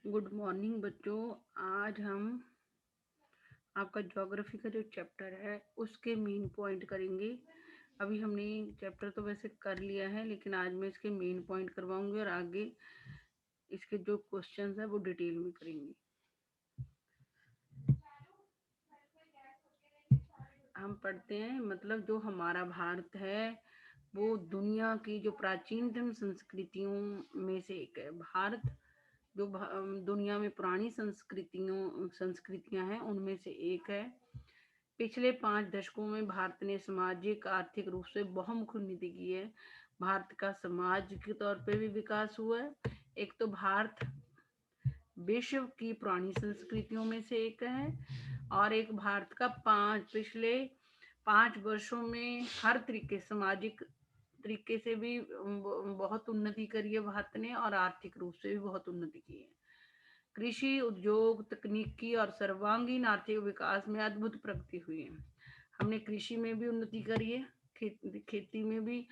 Good morning बच्चों। आज हम आपका ज्योग्राफी का जो चैप्टर है उसके मेन पॉइंट करेंगे। अभी हमने चैप्टर तो वैसे कर लिया है, लेकिन आज मैं इसके मेन पॉइंट करवाऊंगी और आगे इसके जो क्वेश्चंस है वो डिटेल में करेंगे। हम पढ़ते हैं, मतलब जो हमारा भारत है वो दुनिया की जो प्राचीनतम संस्कृतियों में से एक है। भारत जो दुनिया में पुरानी संस्कृतियां हैं उनमें से एक है। पिछले 5 दशकों में भारत ने सामाजिक आर्थिक रूप से बहुमुखी उन्नति की है। भारत का समाज के तौर पे भी विकास हुआ है। एक तो भारत विश्व की पुरानी संस्कृतियों में से एक है, और एक भारत का पिछले 5 वर्षों में हर तरीके सामाजिक तरीके से भी बहुत उन्नति करी है भारत ने, और आर्थिक रूप से भी बहुत उन्नति की है। कृषि, उद्योग, तकनीकी और सर्वांगीण आर्थिक विकास में अद्भुत प्रगति हुई है। हमने कृषि में भी उन्नति करी है। खेती में भी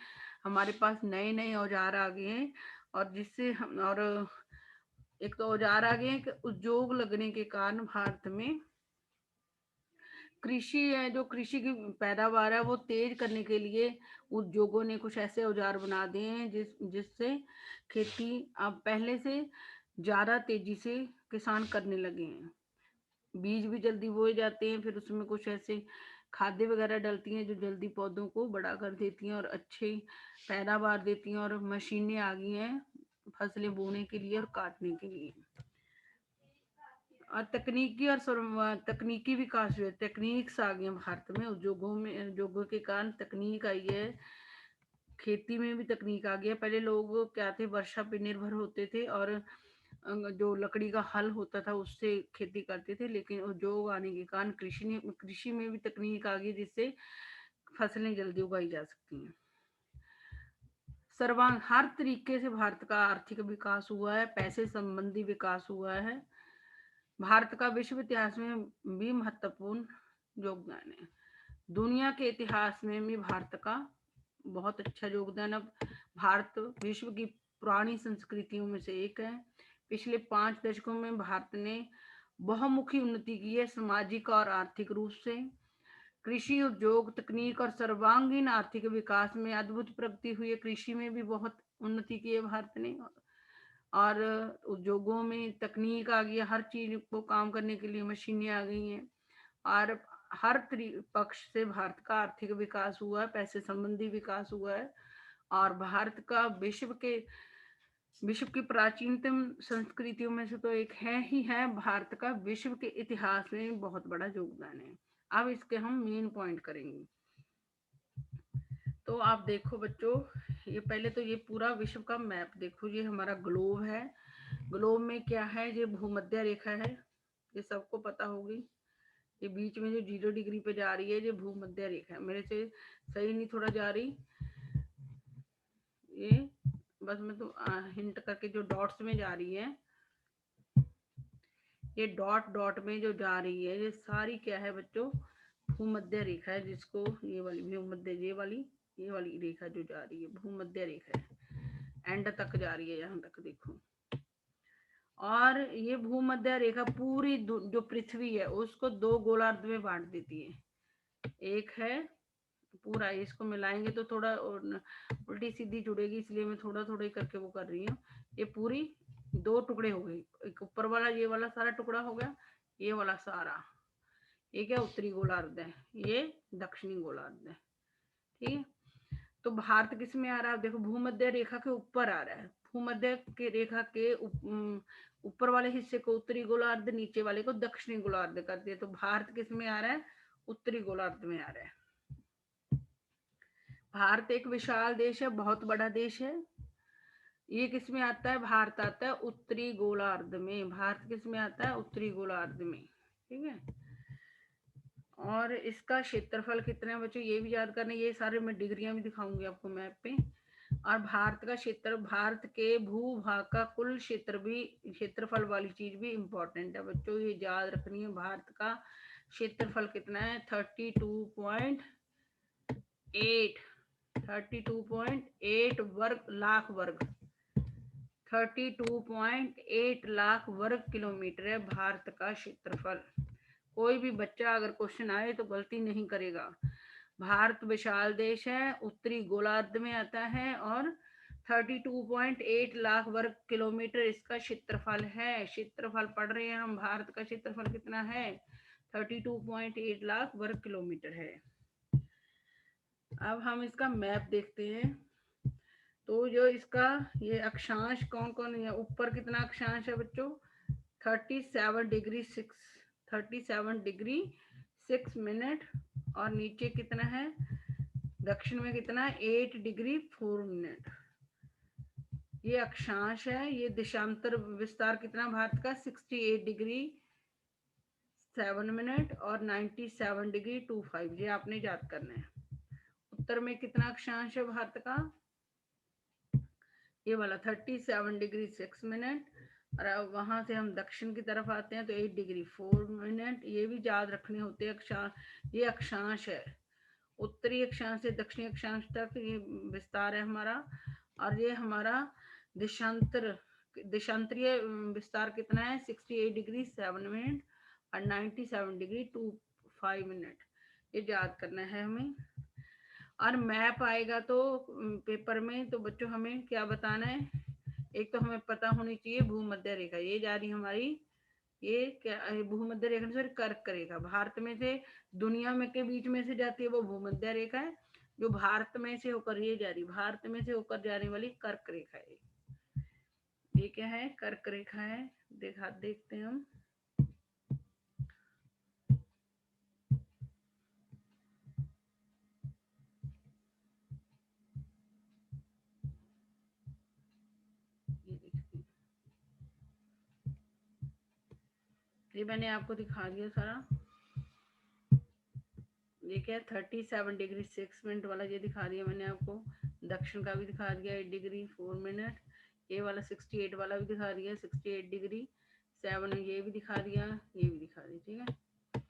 हमारे पास नए नए औजार आ गए हैं, और जिससे हम और एक तो औजार आ गए हैं कि उद्योग लगने के कारण भारत में कृषि है, जो कृषि की पैदावार है वो तेज करने के लिए उद्योगों ने कुछ ऐसे औजार बना दिए हैं जिससे खेती अब पहले से ज्यादा तेजी से किसान करने लगे हैं। बीज भी जल्दी बोए जाते हैं, फिर उसमें कुछ ऐसे खाद्य वगैरह डलती हैं जो जल्दी पौधों को बड़ा कर देती हैं और अच्छी पैदावार देती हैं। और मशीनें आ गई हैं फसलें बोने के लिए और काटने के लिए। और तकनीकी विकास हुए, टेक्निक्स आ गई हैं भारत में। उद्योगों के कारण तकनीक आई है। खेती में भी तकनीक आ गया। पहले लोग क्या थे, वर्षा पे निर्भर होते थे और जो लकड़ी का हल होता था उससे खेती करते थे, लेकिन उद्योग आने के कारण कृषि में भी तकनीक आ गई जिससे फसलें जल्दी उगाई जा सकती हैं। सर्वांग हर तरीके से भारत का आर्थिक विकास हुआ है, पैसे संबंधी विकास हुआ है। भारत का विश्व इतिहास में भी महत्वपूर्ण योगदान है। दुनिया के इतिहास में भी भारत का बहुत अच्छा योगदान। अब भारत विश्व की पुरानी संस्कृतियों में से एक है। पिछले 5 दशकों में भारत ने बहुमुखी उन्नति की है, सामाजिक और आर्थिक रूप से। कृषि, उद्योग, तकनीक और सर्वांगीण आर्थिक विकास में अद्भुत प्रगति हुई है। कृषि में भी बहुत उन्नति की है भारत ने, और उद्योगों में तकनीक आ गई है। हर चीज को काम करने के लिए मशीनें आ गई हैं, और हर पक्ष से भारत का आर्थिक विकास हुआ है, पैसे संबंधी विकास हुआ है। और भारत का विश्व की प्राचीनतम संस्कृतियों में से तो एक है ही है। भारत का विश्व के इतिहास में बहुत बड़ा योगदान है। अब इसके हम मेन पॉइंट करेंगे। तो आप देखो बच्चों, ये पहले तो ये पूरा विश्व का मैप देखो। ये हमारा ग्लोब है। ग्लोब में क्या है, ये भूमध्य रेखा है, ये सबको पता होगी। ये बीच में जो 0 डिग्री पे जा रही है ये भूमध्य रेखा है। मेरे से सही नहीं थोड़ा जा रही ये, बस मैं तो हिंट करके, जो डॉट्स में जा रही है, ये डॉट डॉट में जो जा रही है ये सारी क्या है बच्चों, भूमध्य रेखा है। जिसको ये वाली भूमध्य, ये वाली रेखा जो जा रही है भूमध्य रेखा है, एंड तक जा रही है, यहाँ तक देखो। और ये भूमध्य रेखा पूरी जो पृथ्वी है उसको 2 गोलार्ध में बांट देती है। एक है पूरा, इसको मिलाएंगे तो थोड़ा उल्टी सीधी जुड़ेगी, इसलिए मैं थोड़ा थोड़ा करके वो कर रही हूँ। ये पूरी 2 टुकड़े हो गए। एक ऊपर वाला, ये वाला सारा टुकड़ा हो गया, ये वाला सारा, ये क्या उत्तरी गोलार्ध है, ये दक्षिणी गोलार्ध है। ठीक है। तो भारत किस में आ रहा है, देखो भूमध्य रेखा के ऊपर आ रहा है। भूमध्य के रेखा के ऊपर वाले हिस्से को उत्तरी गोलार्ध, नीचे वाले को दक्षिणी गोलार्ध करते हैं। तो भारत किस में आ रहा है, उत्तरी गोलार्ध में आ रहा है। भारत एक विशाल देश है, बहुत बड़ा देश है। ये किस में आता है, भारत आता है उत्तरी गोलार्ध में। भारत किस में आता है, उत्तरी गोलार्ध में। ठीक है। और इसका क्षेत्रफल कितना है बच्चों, ये भी याद करना। ये सारे मैं डिग्रियां भी दिखाऊंगी आपको मैप पे। और भारत का क्षेत्र, भारत के भूभाग का कुल क्षेत्र भी, क्षेत्रफल वाली चीज भी इंपॉर्टेंट है बच्चों, ये याद रखनी है। भारत का क्षेत्रफल कितना है, 32.8 वर्ग लाख वर्ग, 32.8 लाख वर्ग किलोमीटर है भारत का क्षेत्रफल। कोई भी बच्चा अगर क्वेश्चन आए तो गलती नहीं करेगा। भारत विशाल देश है, उत्तरी गोलार्ध में आता है और 32.8 लाख वर्ग किलोमीटर इसका क्षेत्रफल है। क्षेत्रफल पढ़ रहे हैं हम, भारत का क्षेत्रफल कितना है? 32.8 लाख वर्ग किलोमीटर है। अब हम इसका मैप देखते हैं। तो जो इसका ये अक्षांश कौन कौन है? ऊपर कितना अक्षांश है बच्चों? 37 डिग्री 6 मिनट। और नीचे कितना है? दक्षिण में कितना है? 8 डिग्री 4 मिनट। ये अक्षांश है। ये देशांतर विस्तार कितना भारत का? 68 डिग्री 7 मिनट और 97 डिग्री 25। ये आपने याद करना है। उत्तर में कितना अक्षांश है भारत का? ये वाला 37 डिग्री 6 मिनट। और अब वहां से हम दक्षिण की तरफ आते हैं तो 8 डिग्री 4 मिनट। ये भी याद रखने होते हैं अक्षांश। ये अक्षांश है। उत्तरी अक्षांश से दक्षिणी अक्षांश तक ये विस्तार है हमारा। और ये हमारा देशांतरीय विस्तार कितना है? 68 डिग्री 7 मिनट और 97 डिग्री 25 मिनट। ये याद करना है हमें। और मैप आएगा तो पेपर में, तो बच्चों हमें क्या बताना है? एक तो हमें पता होनी चाहिए भूमध्य रेखा, ये जा रही हमारी, ये क्या भूमध्य रेखा सॉरी कर्क रेखा। भारत में से दुनिया में के बीच में से जाती है वो भूमध्य रेखा है। जो भारत में से होकर ये जा रही, भारत में से होकर जाने वाली कर्क रेखा है। ये क्या है? कर्क रेखा है। देखते हैं हम। ये मैंने आपको दिखा दिया सारा। ये क्या है? 37 डिग्री 6 मिनट वाला ये दिखा दिया मैंने आपको। दक्षिण का भी दिखा दिया 8 डिग्री 4 मिनट। ये वाला 68 वाला भी दिखा दिया, 68 डिग्री 7। ये भी दिखा दिया, ये भी दिखा दिया। ठीक है।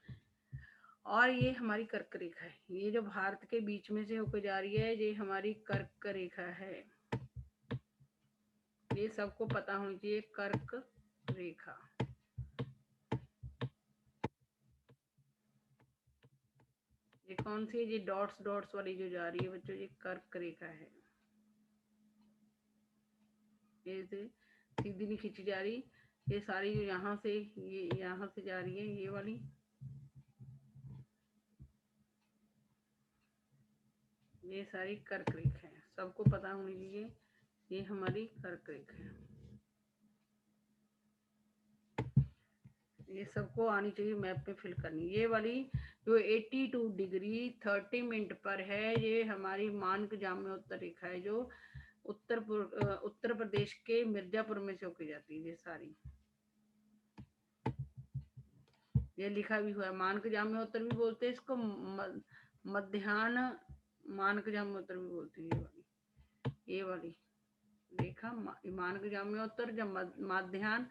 और ये हमारी कर्क रेखा है। ये जो भारत के बीच में से होकर जा रही है, ये हमारी कर्क रेखा है। ये सबको पता होनी चाहिए, कर्क रेखा। ये कौन सी? ये डॉट्स डॉट्स वाली जो जा रही है बच्चों, ये कर्क रेखा है। ये सीधी नहीं खींची जा रही। ये सारी जो यहाँ से, ये यहाँ से जा रही है, ये वाली, ये सारी कर्क रेखा है। सबको पता होनी चाहिए ये हमारी कर्क रेखा है। ये सबको आनी चाहिए, मैप पे फिल करनी। ये वाली जो 82 डिग्री 30 मिनट पर है, ये हमारी मानक जाम्योत्तर रेखा है, जो उत्तर प्रदेश के मिर्जापुर में से होकर जाती है। ये सारी, ये लिखा भी हुआ है। मानक जाम्योत्तर भी बोलते हैं इसको, मध्याह्न मानक जाम्योत्तर भी बोलते हैं। ये वाली रेखा मानक जाम्योत्तर, जब मध्याह्न,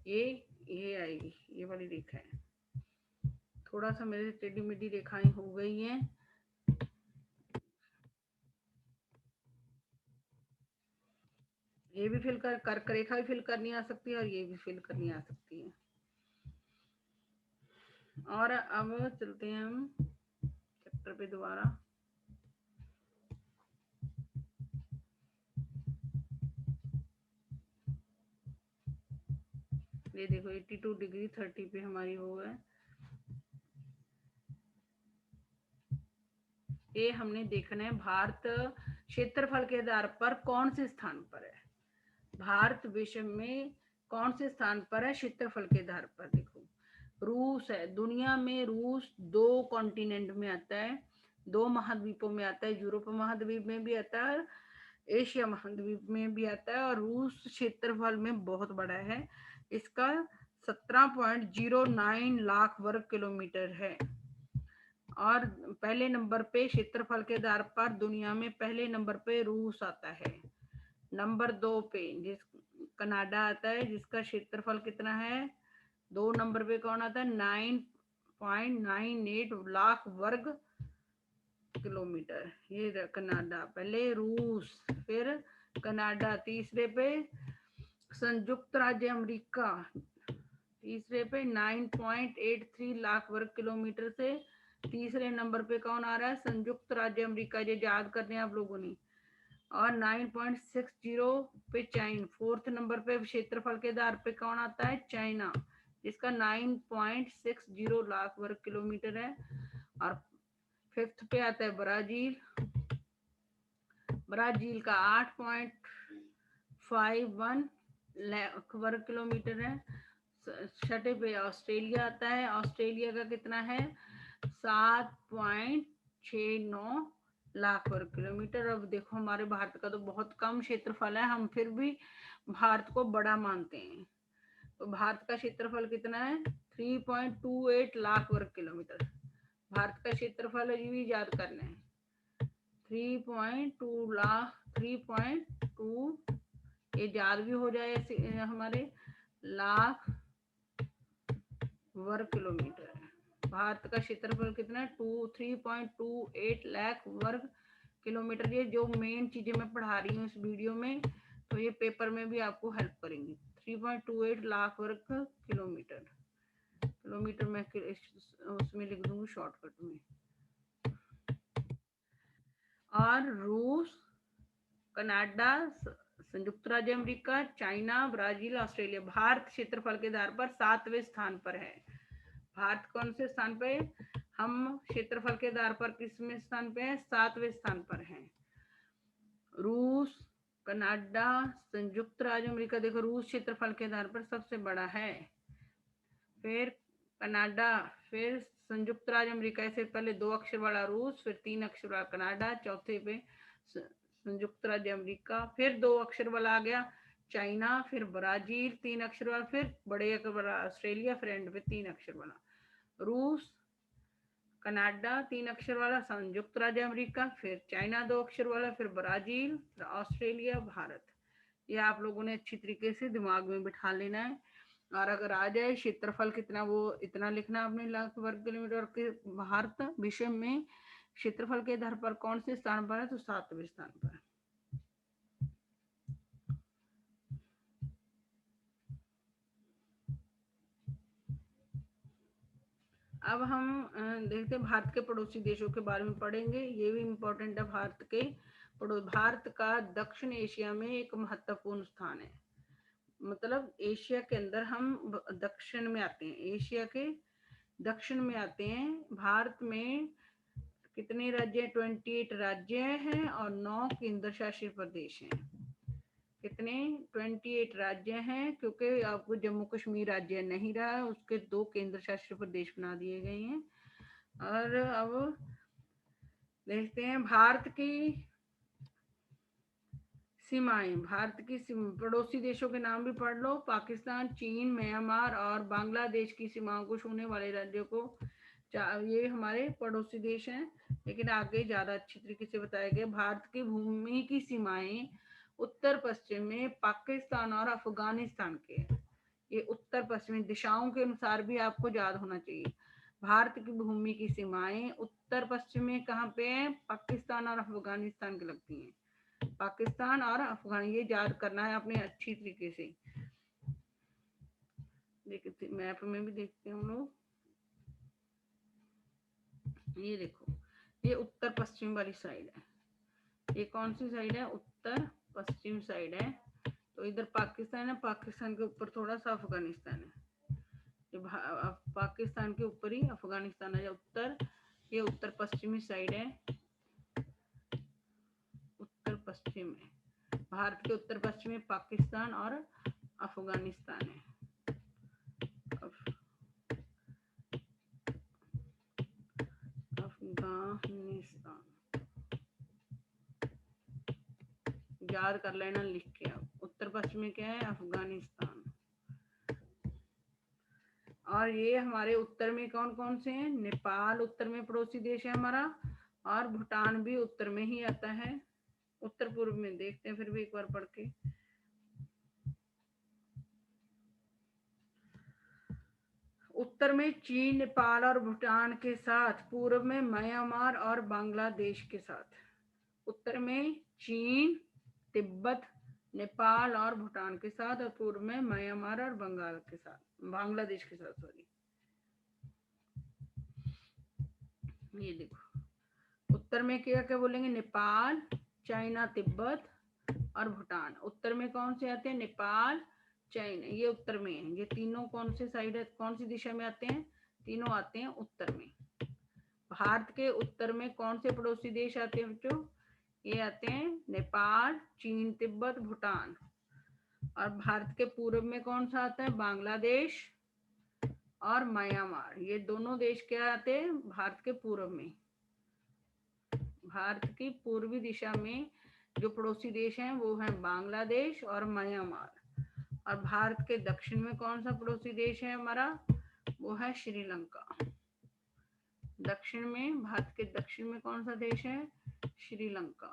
ये आएगी, ये वाली रेखा है। थोड़ा सा मेरे टेढ़ी मेढ़ी रेखाएं हो गई हैं। ये भी फिल कर, कर्क रेखा भी फिल करनी आ सकती है और ये भी फिल करनी आ सकती है। और अब चलते हैं हम चैप्टर पे दोबारा। ये देखो 82 डिग्री 30 पे हमारी हो गए। ये हमने देखना है भारत क्षेत्रफल के आधार पर कौन से स्थान पर है। भारत विश्व में कौन से स्थान पर है क्षेत्रफल के आधार पर? देखो, रूस है। दुनिया में रूस 2 कॉन्टिनेंट में आता है, 2 महाद्वीपों में आता है। यूरोप महाद्वीप में भी आता है, एशिया महाद्वीप में भी आता है। और रूस क्षेत्रफल में बहुत बड़ा है। इसका 17.09 लाख वर्ग किलोमीटर है। और पहले नंबर पे क्षेत्रफल के आधार पर दुनिया में पहले नंबर पे रूस आता है। नंबर 2 पे कनाडा आता है, जिसका क्षेत्रफल कितना है? 2 नंबर पे कौन आता है? 9.98 लाख वर्ग किलोमीटर। ये कनाडा, पहले रूस फिर कनाडा, तीसरे पे संयुक्त राज्य अमेरिका तीसरे पे 9.83 लाख वर्ग किलोमीटर से। तीसरे नंबर पे कौन आ रहा है? संयुक्त राज्य अमेरिका, ये याद करने हैं आप लोगों ने। और 9.60 पे चाइना। फोर्थ नंबर पे क्षेत्रफल के आधार पे कौन आता है? चाइना, जिसका 9.60 लाख वर्ग किलोमीटर है। और फिफ्थ पे आता है ब्राजील। ब्राजील का 8.51 लाख वर्ग किलोमीटर है। छठे पे ऑस्ट्रेलिया आता है। ऑस्ट्रेलिया का कितना है? 7.69 लाख वर्ग किलोमीटर। अब देखो हमारे भारत का तो बहुत कम क्षेत्रफल है, हम फिर भी भारत को बड़ा मानते हैं। तो भारत का क्षेत्रफल कितना है? 3.28 लाख वर्ग किलोमीटर। भारत का क्षेत्रफल ये भी याद करना है। 3.2 लाख, 3.2, ये याद भी हो जाए हमारे, लाख वर्ग किलोमीटर है। भारत का क्षेत्रफल कितना है? 3.28 लाख वर्ग किलोमीटर। ये जो मेन चीजें मैं पढ़ा रही हूँ इस वीडियो में, तो ये पेपर में भी आपको हेल्प करेंगी। 3.28 लाख वर्ग किलोमीटर। किलोमीटर में उसमें लिख दूंगी शॉर्टकट में। और रूस, कनाडा, संयुक्त राज्य America, China, Brazil, Australia Bharat क्षेत्रफल के आधार पर 7वें स्थान पर है। भारत कौन से स्थान पे? हम क्षेत्रफल के आधार पर किसमें स्थान पे है? 7वें स्थान पर है। रूस, कनाडा, संयुक्त राज्य अमेरिका, देखो रूस क्षेत्रफल के आधार पर सबसे बड़ा है, फिर कनाडा, फिर संयुक्त राज्य अमेरिका। से पहले 2 अक्षर वाला रूस, फिर 3 अक्षर वाला कनाडा, चौथे पे संयुक्त राज्य अमेरिका, फिर 2 अक्षर वाला आ गया चाइना, फिर ब्राजील 3 अक्षर वाला, फिर बड़े अक्षर वाला ऑस्ट्रेलिया, फिर एंड पे 3 अक्षर वाला रूस, कनाडा 3 अक्षर वाला, संयुक्त राज्य अमेरिका, फिर चाइना 2 अक्षर वाला, फिर ब्राजील, फिर ऑस्ट्रेलिया, भारत। ये आप लोगों ने अच्छी तरीके से दिमाग में बिठा लेना है। और अगर आ जाए क्षेत्रफल कितना, वो इतना लिखना अपने लाख वर्ग किलोमीटर के। भारत विश्व में क्षेत्रफल के आधार पर कौन से स्थान पर है? तो 7वें स्थान पर। अब हम देखते हैं भारत के पड़ोसी देशों के बारे में पढ़ेंगे। ये भी इम्पोर्टेंट है। भारत का दक्षिण एशिया में एक महत्वपूर्ण स्थान है। मतलब एशिया के अंदर हम दक्षिण में आते हैं, एशिया के दक्षिण में आते हैं। भारत में कितने राज्य? 28 राज्य हैं और 9 केंद्र शासित प्रदेश हैं। कितने? 28 राज्य हैं, क्योंकि आपको जम्मू कश्मीर राज्य नहीं रहा, उसके 2 केंद्र शासित प्रदेश बना दिए गए हैं। और अब देखते हैं भारत की सीमाएं। भारत की पड़ोसी देशों के नाम भी पढ़ लो। पाकिस्तान, चीन, म्यांमार और बांग्लादेश की सीमाओं को छूने वाले राज्यों को, ये हमारे पड़ोसी देश हैं, लेकिन आगे ज्यादा अच्छी तरीके से बताया गया। भारत की भूमि की सीमाएं उत्तर पश्चिम में पाकिस्तान और अफगानिस्तान के, ये उत्तर पश्चिमी दिशाओं के अनुसार भी आपको याद होना चाहिए। भारत की भूमि की सीमाएं उत्तर पश्चिम में कहाँ पे है? पाकिस्तान और अफगानिस्तान की लगती हैं। पाकिस्तान और अफगान, ये याद करना है आपने अच्छी तरीके से। देखते मैप में भी देखते हैं हम लोग। ये देखो, ये उत्तर पश्चिम वाली साइड है। ये कौन सी साइड है? उत्तर पश्चिम साइड है। तो इधर पाकिस्तान है, पाकिस्तान के ऊपर थोड़ा सा अफगानिस्तान है। पाकिस्तान के ऊपर ही अफगानिस्तान है उत्तर। ये उत्तर पश्चिमी साइड है, उत्तर पश्चिम है। भारत के उत्तर पश्चिम में पाकिस्तान और अफगानिस्तान है। अफगानिस्तान याद कर लेना लिख के। आप उत्तर पश्चिम में क्या है? अफगानिस्तान। और ये हमारे उत्तर में कौन कौन से हैं? नेपाल उत्तर में पड़ोसी देश है हमारा, और भूटान भी उत्तर में ही आता है। उत्तर पूर्व में देखते हैं फिर भी एक बार पढ़ के। उत्तर में चीन, नेपाल और भूटान के साथ, पूर्व में म्यांमार और बांग्लादेश के साथ। उत्तर में चीन, तिब्बत, नेपाल और भूटान के साथ, और पूर्व में म्यांमार और बंगाल के साथ, बांग्लादेश के साथ, सॉरी। ये देखो, उत्तर में क्या क्या बोलेंगे, नेपाल, चाइना, तिब्बत और भूटान। उत्तर में कौन से आते हैं, नेपाल, चाइना, ये उत्तर में है। ये तीनों कौन से साइड है, कौन सी दिशा में आते हैं, तीनों आते हैं उत्तर में। भारत के उत्तर में कौन से पड़ोसी देश आते हैं बच्चों, ये आते हैं नेपाल, चीन, तिब्बत, भूटान। और भारत के पूर्व में कौन सा आता है, बांग्लादेश और म्यांमार। ये दोनों देश क्या आते हैं भारत के पूर्व में। भारत की पूर्वी दिशा में जो पड़ोसी देश हैं वो है बांग्लादेश और म्यांमार। और भारत के दक्षिण में कौन सा पड़ोसी देश है हमारा, वो है श्रीलंका। दक्षिण में, भारत के दक्षिण में कौन सा देश है, श्रीलंका।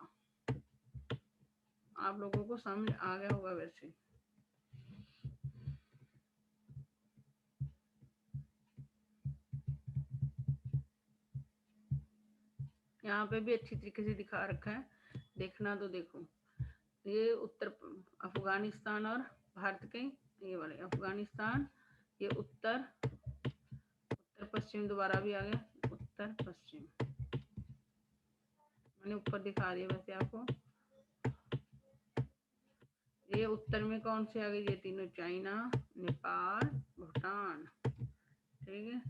आप लोगों को समझ आ गया होगा वैसे। यहाँ पे भी अच्छी तरीके से दिखा रखा है, देखना तो देखो। ये उत्तर, अफगानिस्तान और भारत के, ये वाले अफगानिस्तान, ये उत्तर, उत्तर पश्चिम दोबारा भी आ गया, उत्तर पश्चिम मैंने ऊपर दिखा दिया वैसे आपको। ये उत्तर में कौन से आ गए, ये तीनों, चाइना, नेपाल, भूटान, ठीक है।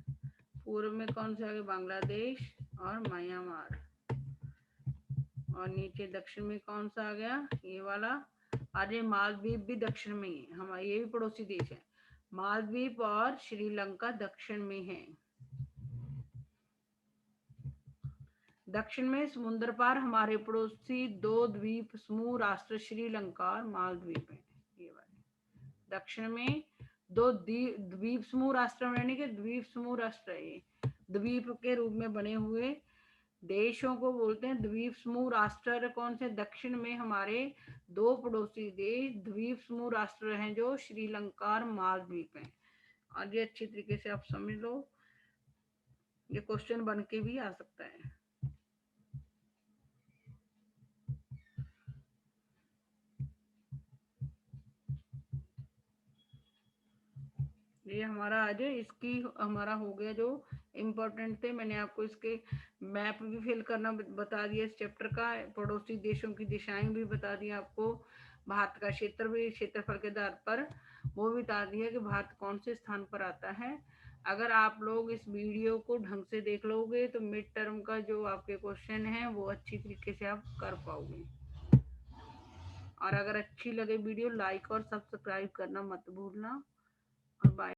पूर्व में कौन से आ गए, बांग्लादेश और म्यांमार। और नीचे दक्षिण में कौन सा आ गया, ये वाला। अरे मालदीव भी दक्षिण में ही है हमारा, ये भी पड़ोसी देश है। मालदीव और श्रीलंका दक्षिण में है। दक्षिण में समुद्र पार हमारे पड़ोसी दो द्वीप समूह राष्ट्र श्रीलंका और मालदीव है। ये वाले दक्षिण में दो द्वीप समूह राष्ट्र, यानी कि द्वीप समूह राष्ट्र है। ये द्वीप के रूप में बने हुए देशों को बोलते हैं द्वीप समूह राष्ट्र। कौन से, दक्षिण में हमारे दो पड़ोसी देश द्वीप समूह राष्ट्र हैं, जो श्रीलंका और मालदीव हैं। और ये अच्छी तरीके से आप समझ लो, ये क्वेश्चन बन के भी आ सकता है। ये हमारा आज इसकी हमारा हो गया जो इम्पोर्टेंट थे। मैंने आपको इसके मैप भी फिल करना बता दिया इस चैप्टर का, पड़ोसी देशों की दिशाएं भी बता दी आपको, भारत का क्षेत्र भी, क्षेत्रफल के आधार पर वो भी बता दिया कि भारत कौन से स्थान पर आता है। अगर आप लोग इस वीडियो को ढंग से देख लोगे तो मिड टर्म का जो आपके क्वेश्चन है वो अच्छी तरीके से आप कर पाओगे। और अगर अच्छी लगे वीडियो, लाइक और सब्सक्राइब करना मत भूलना। और बाय।